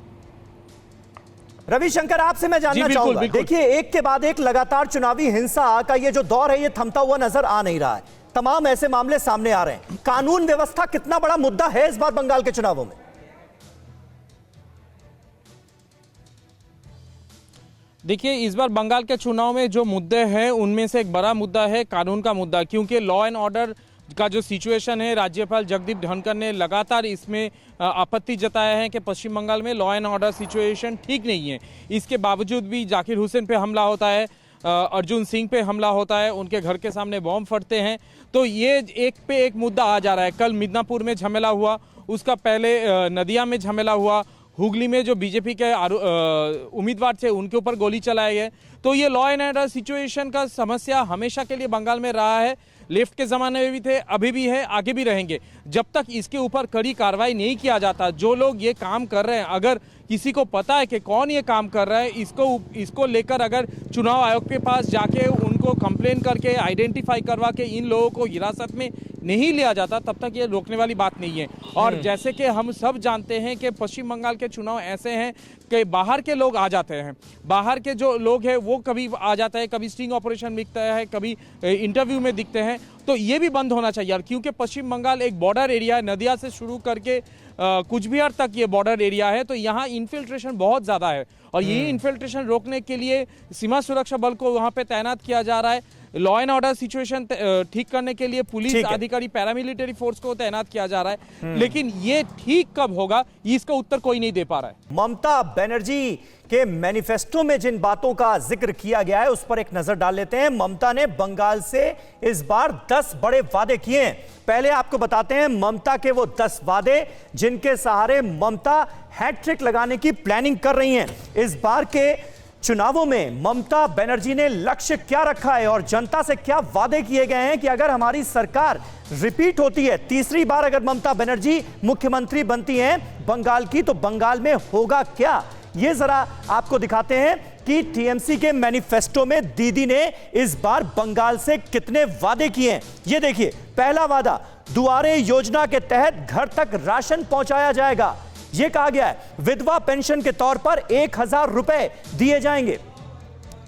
रविशंकर, आपसे मैं जानना चाहूंगा, देखिए एक के बाद एक लगातार चुनावी हिंसा का ये जो दौर है ये थमता हुआ नजर आ नहीं रहा है। तमाम ऐसे मामले सामने आ रहे हैं। कानून व्यवस्था कितना बड़ा मुद्दा है इस बार बंगाल के चुनावों में? देखिए, इस बार बंगाल के चुनाव में जो मुद्दे हैं उनमें से एक बड़ा मुद्दा है कानून का मुद्दा, क्योंकि लॉ एंड ऑर्डर का जो सिचुएशन है, राज्यपाल जगदीप धनखड़ ने लगातार इसमें आपत्ति जताया है कि पश्चिम बंगाल में लॉ एंड ऑर्डर सिचुएशन ठीक नहीं है। इसके बावजूद भी जाकिर हुसैन पे हमला होता है, अर्जुन सिंह पे हमला होता है, उनके घर के सामने बॉम्ब फटते हैं। तो ये एक पे एक मुद्दा आ जा रहा है। कल मिदनापुर में झमेला हुआ, उसका पहले नदिया में झमेला हुआ, हुगली में जो बीजेपी के उम्मीदवार थे उनके ऊपर गोली चलाई है। तो ये लॉ एंड ऑर्डर सिचुएशन का समस्या हमेशा के लिए बंगाल में रहा है। लेफ्ट के ज़माने में भी थे, अभी भी है, आगे भी रहेंगे। जब तक इसके ऊपर कड़ी कार्रवाई नहीं किया जाता, जो लोग ये काम कर रहे हैं, अगर किसी को पता है कि कौन ये काम कर रहा है, इसको लेकर अगर चुनाव आयोग के पास जाके उनको कंप्लेन करके आइडेंटिफाई करवा के इन लोगों को हिरासत में नहीं लिया जाता, तब तक ये रोकने वाली बात नहीं है। और जैसे कि हम सब जानते हैं कि पश्चिम बंगाल के चुनाव ऐसे हैं कि बाहर के लोग आ जाते हैं। बाहर के जो लोग हैं वो कभी आ जाते हैं, कभी स्टिंग ऑपरेशन दिखता है, कभी इंटरव्यू में दिखते हैं। तो ये भी बंद होना चाहिए, क्योंकि पश्चिम बंगाल एक बॉर्डर एरिया है, नदिया से शुरू करके कुछ बिहार तक ये बॉर्डर एरिया है। तो यहाँ इन्फिल्ट्रेशन बहुत ज़्यादा है और यही इन्फिल्ट्रेशन रोकने के लिए सीमा सुरक्षा बल को वहाँ पे तैनात किया जा रहा है। लॉ एंड ऑर्डर सिचुएशन ठीक करने के लिए पुलिस अधिकारी, पैरामिलिट्री फोर्स को तैनात किया जा रहा है। लेकिन ये ठीक कब होगा, इसका उत्तर कोई नहीं दे पा रहा है। ममता बनर्जी के मैनिफेस्टो में जिन बातों का जिक्र किया गया है उस पर एक नजर डाल लेते हैं। ममता ने बंगाल से इस बार 10 बड़े वादे किए हैं। पहले आपको बताते हैं ममता के वो 10 वादे जिनके सहारे ममता हैट्रिक लगाने की प्लानिंग कर रही हैं। इस बार के चुनावों में ममता बनर्जी ने लक्ष्य क्या रखा है और जनता से क्या वादे किए गए हैं कि अगर हमारी सरकार रिपीट होती है, तीसरी बार अगर ममता बनर्जी मुख्यमंत्री बनती हैं बंगाल की, तो बंगाल में होगा क्या, ये जरा आपको दिखाते हैं कि टीएमसी के मैनिफेस्टो में दीदी ने इस बार बंगाल से कितने वादे किए हैं। ये देखिए, पहला वादा, दुआरे योजना के तहत घर तक राशन पहुंचाया जाएगा। यह कहा गया है विधवा पेंशन के तौर पर 1000 रुपए दिए जाएंगे।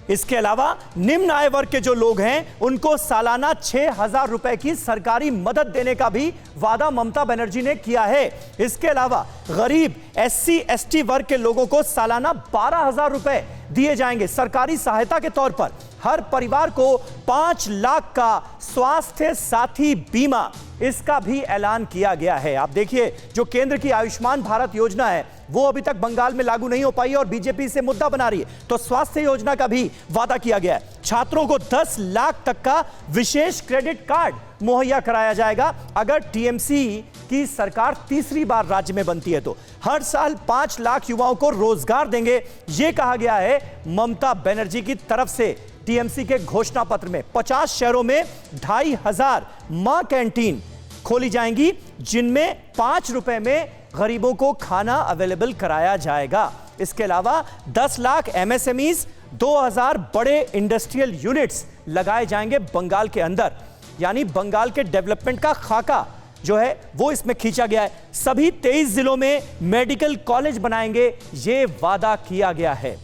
इसके अलावा निम्न आय वर्ग के जो लोग हैं उनको सालाना 6000 रुपए की सरकारी मदद देने का भी वादा ममता बनर्जी ने किया है। इसके अलावा गरीब SC ST वर्ग के लोगों को सालाना 12000 रुपए दिए जाएंगे सरकारी सहायता के तौर पर। हर परिवार को 5 लाख का स्वास्थ्य साथी बीमा, इसका भी ऐलान किया गया है। आप देखिए, जो केंद्र की आयुष्मान भारत योजना है वो अभी तक बंगाल में लागू नहीं हो पाई और बीजेपी से मुद्दा बना रही है, तो स्वास्थ्य योजना का भी वादा किया गया है। छात्रों को 10 लाख तक का विशेष क्रेडिट कार्ड मुहैया कराया जाएगा अगर टीएमसी की सरकार तीसरी बार राज्य में बनती है। तो हर साल 5 लाख युवाओं को रोजगार देंगे, यह कहा गया है ममता बनर्जी की तरफ से। टीएमसी के घोषणा पत्र में 50 शहरों में 2500 मां कैंटीन खोली जाएंगी, जिनमें 5 रुपए में गरीबों को खाना अवेलेबल कराया जाएगा। इसके अलावा 10 लाख MSMEs, 2000 बड़े इंडस्ट्रियल यूनिट्स लगाए जाएंगे बंगाल के अंदर। यानी बंगाल के डेवलपमेंट का खाका जो है वो इसमें खींचा गया है। सभी 23 जिलों में मेडिकल कॉलेज बनाएंगे, ये वादा किया गया है।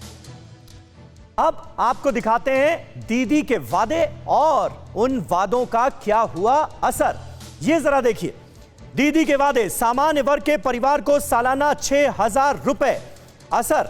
अब आपको दिखाते हैं दीदी के वादे और उन वादों का क्या हुआ असर। ये जरा देखिए, दीदी के वादे, सामान्य वर्ग के परिवार को सालाना 6000 रुपए, असर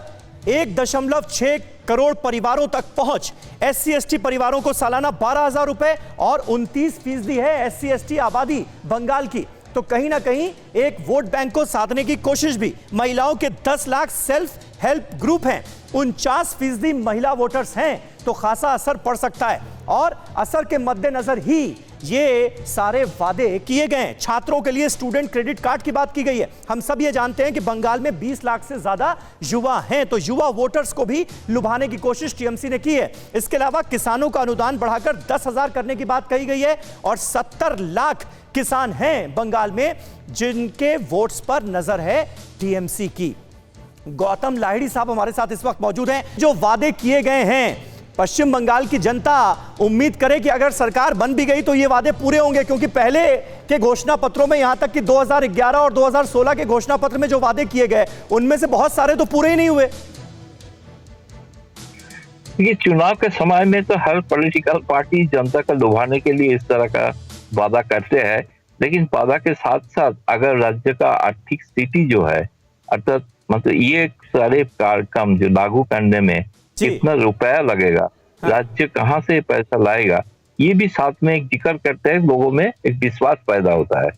1.6 करोड़ परिवारों तक पहुंच। SC ST परिवारों को सालाना 12000 रुपए और 29% है SC ST आबादी बंगाल की। तो कहीं ना कहीं एक वोट बैंक को साधने की कोशिश भी। महिलाओं के 10 लाख सेल्फ हेल्प ग्रुप हैं, 49% महिला वोटर्स हैं, तो खासा असर पड़ सकता है और असर के मद्देनजर ही ये सारे वादे किए गए हैं। छात्रों के लिए स्टूडेंट क्रेडिट कार्ड की बात की गई है। हम सब ये जानते हैं कि बंगाल में 20 लाख से ज्यादा युवा हैं, तो युवा वोटर्स को भी लुभाने की कोशिश टीएमसी ने की है। इसके अलावा किसानों का अनुदान बढ़ाकर 10,000 करने की बात कही गई है और 70 लाख किसान हैं बंगाल में जिनके वोट्स पर नजर है टीएमसी की। गौतम लाहिड़ी साहब हमारे साथ इस वक्त मौजूद हैं। जो वादे किए गए हैं, पश्चिम बंगाल की जनता उम्मीद करे कि अगर सरकार बन भी गई तो ये वादे पूरे होंगे, क्योंकि पहले के घोषणा पत्रों में यहां तक कि 2011 और 2016 के घोषणा पत्र में जो वादे किए गए उनमें से बहुत सारे तो पूरे ही नहीं हुए। ये चुनाव के समय में तो हर पॉलिटिकल पार्टी जनता को लुभाने के लिए इस तरह का वादा करते हैं, लेकिन वादा के साथ साथ अगर राज्य का आर्थिक स्थिति जो है, अर्थात मतलब ये सारे कार्यक्रम जो लागू करने में कितना रुपया लगेगा, राज्य कहाँ से पैसा लाएगा, ये भी साथ में एक जिक्र करते हैं, लोगों में एक विश्वास पैदा होता है।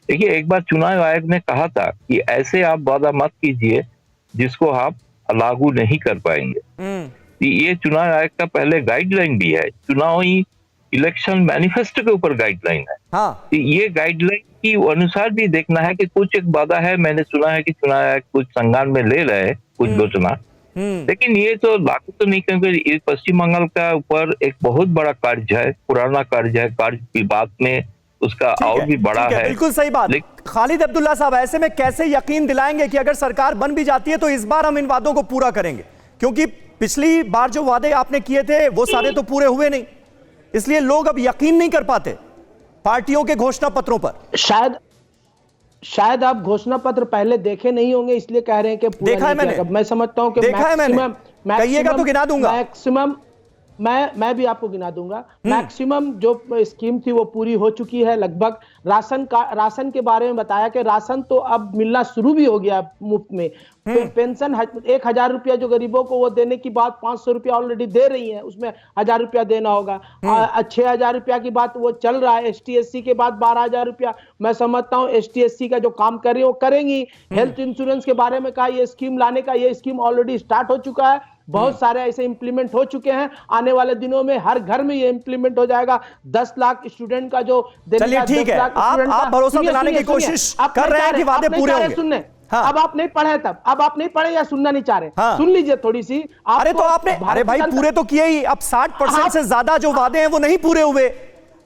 देखिए, एक बार चुनाव आयोग ने कहा था कि ऐसे आप वादा मत कीजिए जिसको आप लागू नहीं कर पाएंगे। ये चुनाव आयोग का पहले गाइडलाइन भी है, चुनावी इलेक्शन मैनिफेस्टो के ऊपर गाइडलाइन है। हाँ। ये गाइडलाइन की अनुसार भी देखना है कि कुछ एक वादा है, मैंने सुना है कि चुनाव आयोग कुछ संज्ञान में ले रहे हैं कुछ घोषणा, लेकिन ये तो लागू तो नहीं, क्योंकि पश्चिम बंगाल का ऊपर एक बहुत बड़ा कर्ज है, पुराना कर्ज है, कर्ज विवाद में उसका और भी बड़ा है। बिल्कुल सही बात। खालिद अब्दुल्ला साहब, ऐसे में कैसे यकीन दिलाएंगे कि अगर सरकार बन भी जाती है तो इस बार हम इन वादों को पूरा करेंगे, क्योंकि पिछली बार जो वादे आपने किए थे वो सारे तो पूरे हुए नहीं, इसलिए लोग अब यकीन नहीं कर पाते पार्टियों के घोषणा पत्रों पर। शायद आप घोषणा पत्र पहले देखे नहीं होंगे, इसलिए कह रहे हैं कि पूरा देखा है मैंने। मैं समझता हूं कि देखा है मैंने, कहिएगा तो गिना दूंगा। मैक्सिमम मैं भी आपको गिना दूंगा। मैक्सिमम जो स्कीम थी वो पूरी हो चुकी है लगभग। राशन के बारे में बताया कि राशन तो अब मिलना शुरू भी हो गया मुफ्त में। पेंशन 1,000 रुपया जो गरीबों को वो देने की बात 500 रुपया ऑलरेडी दे रही है, उसमें 1,000 रुपया देना होगा। 6,000 रुपया की बात वो चल रहा है। ST/SC के बाद 12,000 रुपया। मैं समझता हूँ ST/SC का जो काम कर रही है वो करेंगी। हेल्थ इंश्योरेंस के बारे में कहा, ये स्कीम लाने का, ये स्कीम ऑलरेडी स्टार्ट हो चुका है। बहुत सारे ऐसे इंप्लीमेंट हो चुके हैं। आने वाले दिनों में हर घर में ये इंप्लीमेंट हो जाएगा। 10 लाख स्टूडेंट का जो चलिए ठीक है, आप भरोसा दिलाने की कोशिश कर रहे हैं कि वादे पूरे होंगे। सुनने अब आप नहीं पढ़े, तब अब आप नहीं पढ़े या सुनना नहीं चाह रहे, सुन लीजिए थोड़ी सी। अरे तो आपने, अरे भाई पूरे तो किए ही, अब 60% से ज्यादा जो वादे हैं वो नहीं पूरे हुए।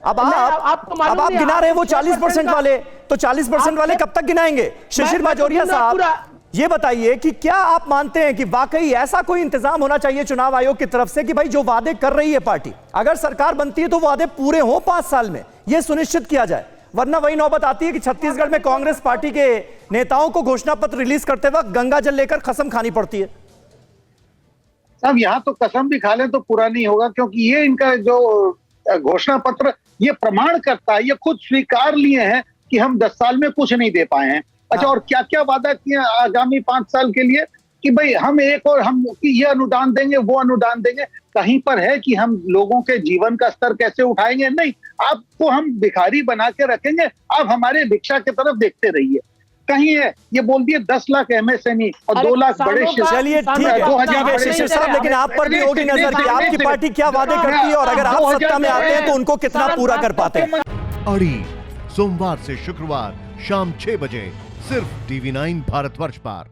अब आप गिना रहे हैं वो 40% वाले, तो 40% वाले कब तक गिनाएंगे? शिशिर बाजोरिया साहब, ये बताइए कि क्या आप मानते हैं कि वाकई ऐसा कोई इंतजाम होना चाहिए चुनाव आयोग की तरफ से कि भाई जो वादे कर रही है पार्टी, अगर सरकार बनती है तो वादे पूरे हो 5 साल में, यह सुनिश्चित किया जाए, वरना वही नौबत आती है कि छत्तीसगढ़ में कांग्रेस पार्टी के नेताओं को घोषणा पत्र रिलीज करते वक्त गंगा जल लेकर कसम खानी पड़ती है। साहब, यहाँ तो कसम भी खा लें तो पूरा नहीं होगा, क्योंकि ये इनका जो घोषणा पत्र ये प्रमाण करता है, ये खुद स्वीकार लिए हैं कि हम 10 साल में कुछ नहीं दे पाए हैं। अच्छा, और क्या क्या वादा किया आगामी 5 साल के लिए कि भाई हम एक और हम ये अनुदान देंगे, वो अनुदान देंगे। कहीं पर है कि हम लोगों के जीवन का स्तर कैसे उठाएंगे? नहीं, आपको हम भिखारी बना के रखेंगे, आप हमारे भिक्षा की तरफ देखते रहिए। कहीं है ये बोल दिए 10 लाख MSME और 2 लाख बड़े। चलिए ठीक है शिशिर साहब, लेकिन आप पर भी होगी नजर कि आपकी पार्टी क्या वादे करती है और अगर आप सत्ता में आते हैं तो उनको कितना पूरा कर पाते हैं। अड़ी सोमवार से शुक्रवार शाम 6 बजे सिर्फ TV9 भारतवर्ष पर।